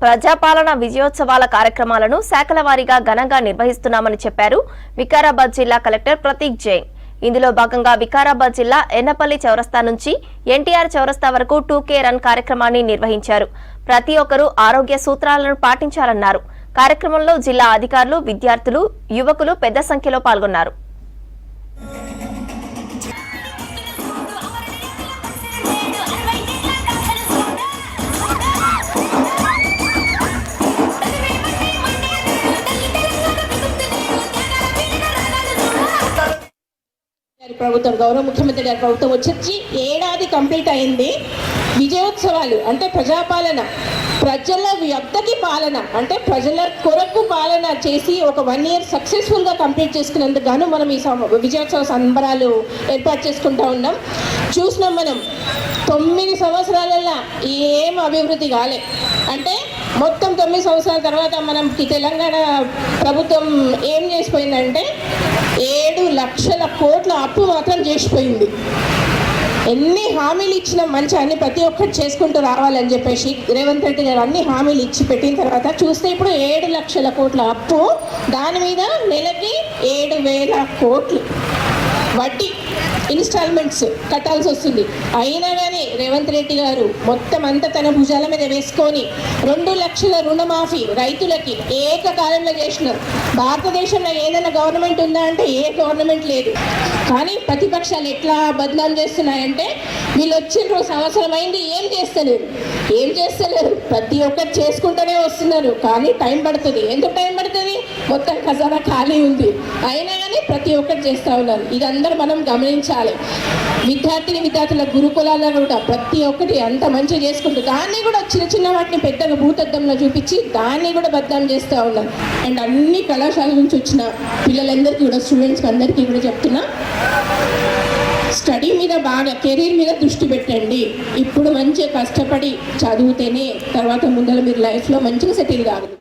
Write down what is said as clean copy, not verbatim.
ప్రజాపాలన విజయోత్సవాల కార్యక్రమాలను శాఖల వారీగా ఘనంగా నిర్వహిస్తున్నామని చెప్పారు వికారాబాద్ జిల్లా కలెక్టర్ ప్రతీక్ జైన్. ఇందులో భాగంగా వికారాబాద్ జిల్లా ఎన్నపల్లి చౌరస్తా నుంచి ఎన్టీఆర్ చౌరస్తా వరకు 2K రన్ కార్యక్రమాన్ని నిర్వహించారు. ప్రతి ఒక్కరూ ఆరోగ్య సూత్రాలను పాటించాలన్నారు. కార్యక్రమంలో జిల్లా అధికారులు, విద్యార్థులు, యువకులు పెద్ద సంఖ్యలో పాల్గొన్నారు. ప్రభుత్వం గౌరవ ముఖ్యమంత్రి గారి ప్రభుత్వం వచ్చి ఏడాది కంప్లీట్ అయింది. విజయోత్సవాలు అంటే ప్రజాపాలన, ప్రజల వ్యక్తికి పాలన అంటే ప్రజల కొరకు పాలన చేసి ఒక 1 year సక్సెస్ఫుల్గా కంప్లీట్ చేసుకునేందుకు గాను మనం ఈ విజయోత్సవ సంబరాలు ఏర్పాటు చేసుకుంటూ ఉన్నాం. చూసినాం మనం 9 సంవత్సరాలలో ఏం అభివృద్ధి కాలే. అంటే మొత్తం 9 సంవత్సరాల తర్వాత మనకి తెలంగాణ ప్రభుత్వం ఏం చేసిపోయిందంటే 7 లక్షల కోట్ల అప్పు మాత్రం చేసిపోయింది. ఎన్ని హామీలు ఇచ్చినా మంచి అన్ని ప్రతి ఒక్కటి చేసుకుంటూ రావాలని చెప్పేసి రేవంత్ రెడ్డి గారు అన్ని హామీలు ఇచ్చి పెట్టిన తర్వాత చూస్తే ఇప్పుడు 7 లక్షల కోట్ల అప్పు, దాని మీద నెలకి 7,000 కోట్లు వడ్డీ ఇన్స్టాల్మెంట్స్ కట్టాల్సి వస్తుంది. అయినా కానీ రేవంత్ రెడ్డి గారు మొత్తం అంతా తన భుజాల మీద వేసుకొని 2 లక్షల రుణమాఫీ రైతులకి ఏకకాలంలో చేసినారు. భారతదేశంలో ఏదైనా గవర్నమెంట్ ఉందా అంటే ఏ గవర్నమెంట్ లేదు. కానీ ప్రతిపక్షాలు ఎట్లా బదనాం చేస్తున్నాయంటే వీళ్ళు వచ్చిన సంవత్సరం అయింది, ఏం చేస్తలేరు. ప్రతి ఒక్కటి చేసుకుంటూనే వస్తున్నారు, కానీ టైం పడుతుంది. ఎందుకు టైం పడుతుంది? మొత్తం ఖజానా ఖాళీ ఉంది. అయినా కానీ ప్రతి ఒక్కటి చేస్తూ ఉన్నారు. ఇదందరూ మనం గమనించాలి. విద్యార్థుల గురుకులాల్లో కూడా ప్రతి ఒక్కటి అంత మంచిగా చేసుకుంటూ దాన్ని కూడా చిన్న వాటిని పెద్దగా భూతద్దంలో చూపించి దాన్ని కూడా బద్నాం చేస్తూ ఉన్నారు. అండ్ అన్ని కళాశాల నుంచి వచ్చిన పిల్లలందరికీ కూడా, స్టూడెంట్స్కి అందరికీ కూడా చెప్తున్నా, స్టడీ మీద బాగా, కెరీర్ మీద దృష్టి పెట్టండి. ఇప్పుడు మంచిగా కష్టపడి చదివితేనే తర్వాత ముందర మీరు లైఫ్లో మంచిగా సెటిల్ కాగలరు.